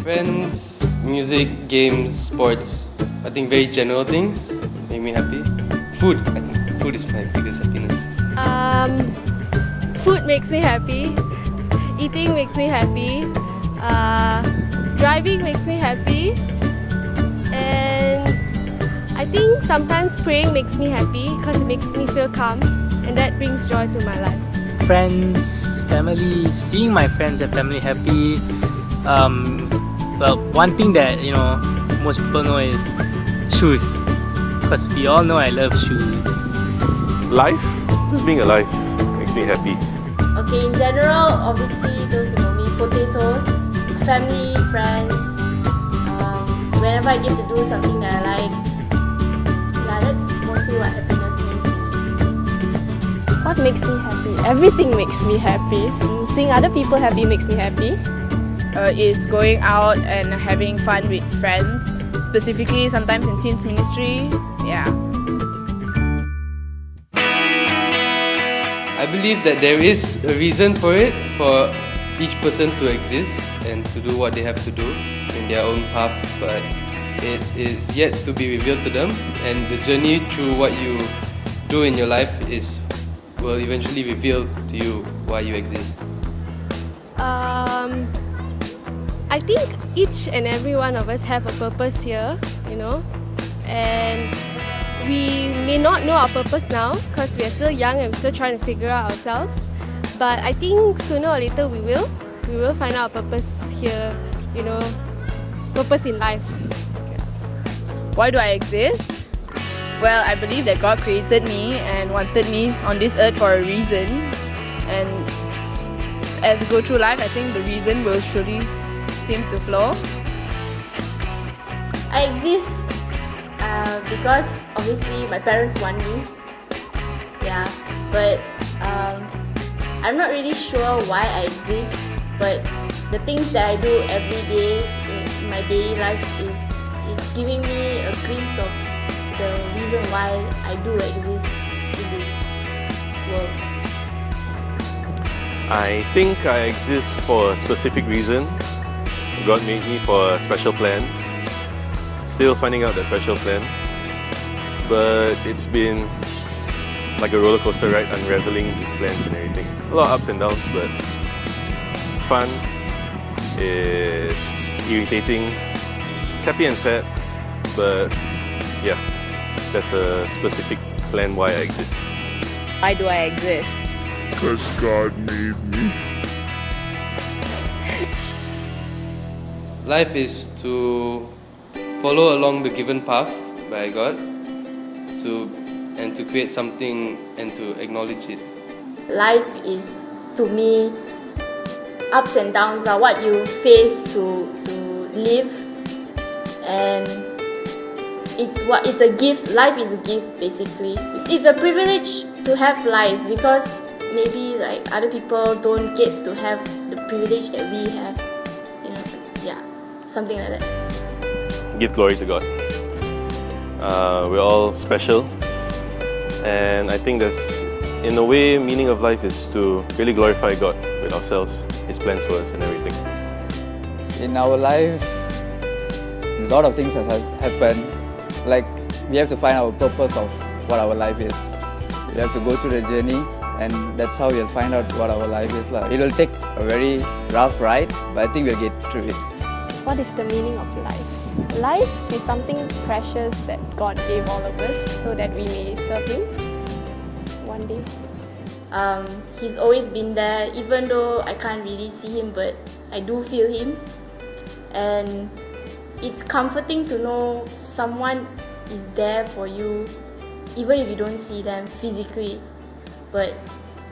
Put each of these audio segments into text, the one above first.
Friends, music, games, sports. I think very general things make me happy. Food. I think food is my biggest happiness. Food makes me happy. Eating makes me happy. Driving makes me happy. And I think sometimes praying makes me happy because it makes me feel calm, and that brings joy to my life. Friends, family, seeing my friends and family happy. Well, one thing that most people know is shoes, because we all know I love shoes. Life, just being alive makes me happy. Okay, in general, obviously those who know me, potatoes, family, friends. Whenever I get to do something that I like, yeah, that's mostly what happiness means to me. What makes me happy? Everything makes me happy. Seeing other people happy makes me happy. Is going out and having fun with friends, specifically sometimes in teens ministry. Yeah. I believe that there is a reason for it, for each person to exist and to do what they have to do in their own path, but it is yet to be revealed to them, and the journey through what you do in your life will eventually reveal to you why you exist. I think each and every one of us have a purpose here, and we may not know our purpose now because we are still young and we're still trying to figure out ourselves. But I think sooner or later we will find out our purpose here, purpose in life. Why do I exist? Well, I believe that God created me and wanted me on this earth for a reason. And as we go through life, I think the reason will surely seem to flow. I exist because obviously my parents want me. Yeah, but I'm not really sure why I exist. But the things that I do every day in my daily life is giving me a glimpse of the reason why I do exist in this world. I think I exist for a specific reason. God made me for a special plan. Still finding out that special plan. But it's been like a roller coaster ride, unraveling these plans and everything. A lot of ups and downs, but it's fun. It's irritating. It's happy and sad. But yeah, there's a specific plan why I exist. Why do I exist? Because God made me. Life is to follow along the given path by God, and to create something and to acknowledge it. Life is, to me, ups and downs are what you face to live, and it's a gift. Life is a gift, basically. It's a privilege to have life because maybe like other people don't get to have the privilege that we have. Yeah, something like that. Give glory to God. We're all special, and I think that's, in a way, meaning of life is to really glorify God with ourselves, His plans for us and everything. In our life, a lot of things have happened. Like, we have to find our purpose of what our life is. We have to go through the journey, and that's how we'll find out what our life is. It will take a very rough ride, but I think we'll get through it. What is the meaning of life? Life is something precious that God gave all of us so that we may serve Him one day. He's always been there, even though I can't really see Him, but I do feel Him. And it's comforting to know someone is there for you, even if you don't see them physically, but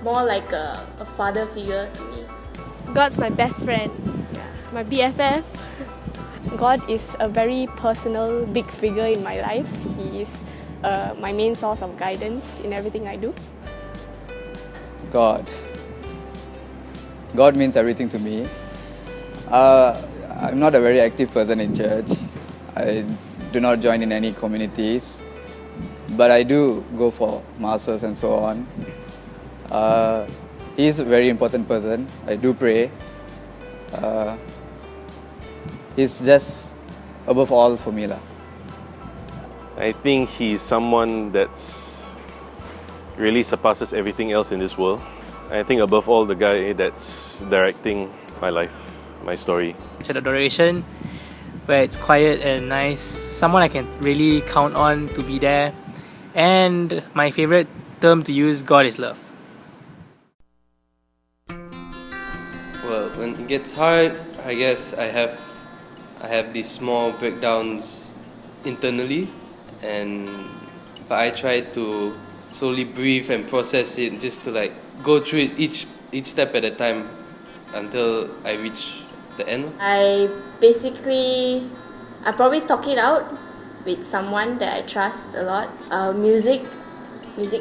more like a father figure to me. God's my best friend, my BFF. God is a very personal, big figure in my life. He is my main source of guidance in everything I do. God means everything to me. I'm not a very active person in church. I do not join in any communities, but I do go for masses and so on. He's a very important person. I do pray. he's just above all for me lah. I think he's someone that's really surpasses everything else in this world. I think above all, the guy that's directing my life, my story. It's an adoration where it's quiet and nice. Someone I can really count on to be there. And my favorite term to use, God is love. Well, when it gets hard, I guess I have these small breakdowns internally, but I try to slowly breathe and process it, just to like go through it each step at a time until I reach the end. I probably talk it out with someone that I trust a lot. Music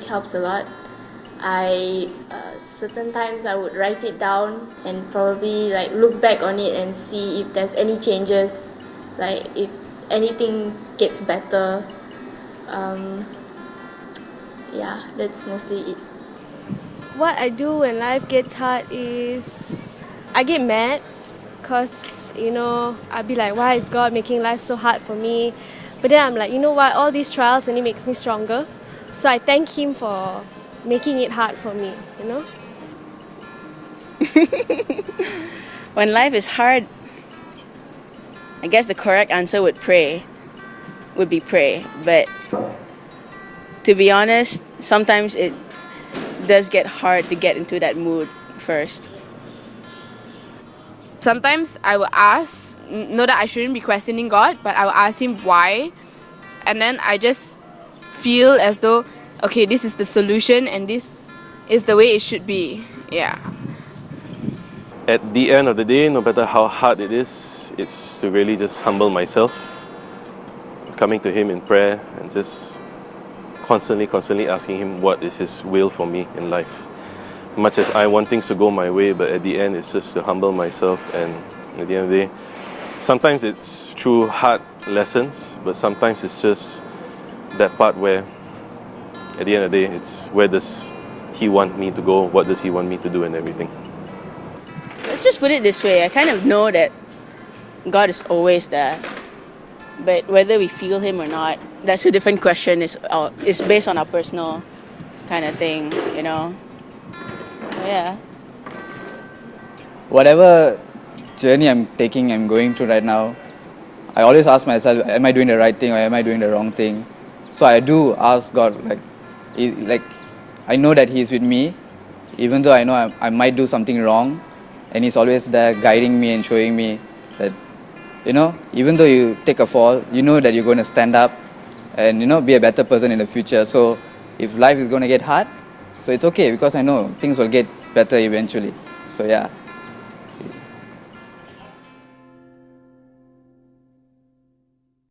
helps a lot. Certain times I would write it down and probably like look back on it and see if there's any changes, like if anything gets better. Yeah, that's mostly it. What I do when life gets hard is I get mad because, I'd be like, why is God making life so hard for me? But then I'm like, you know what, all these trials only makes me stronger. So I thank Him for making it hard for me, When life is hard, I guess the correct answer would be pray. But to be honest, sometimes it does get hard to get into that mood first. Sometimes I will ask, know that I shouldn't be questioning God, but I will ask Him why. And then I just feel as though, okay, this is the solution and this is the way it should be. Yeah. At the end of the day, no matter how hard it is, it's to really just humble myself, coming to Him in prayer and just constantly asking Him what is His will for me in life. Much as I want things to go my way, but at the end it's just to humble myself, and at the end of the day, sometimes it's through hard lessons, but sometimes it's just that part where at the end of the day, it's where does He want me to go, what does He want me to do and everything. Let's just put it this way, I kind of know that God is always there. But whether we feel Him or not, that's a different question. It's based on our personal kind of thing, Yeah. Whatever journey I'm going through right now, I always ask myself, am I doing the right thing or am I doing the wrong thing? So I do ask God, I know that He's with me, even though I know I might do something wrong, and He's always there guiding me and showing me that, even though you take a fall, you know that you're going to stand up and, be a better person in the future. So if life is going to get hard, so it's okay, because I know things will get better eventually. So yeah.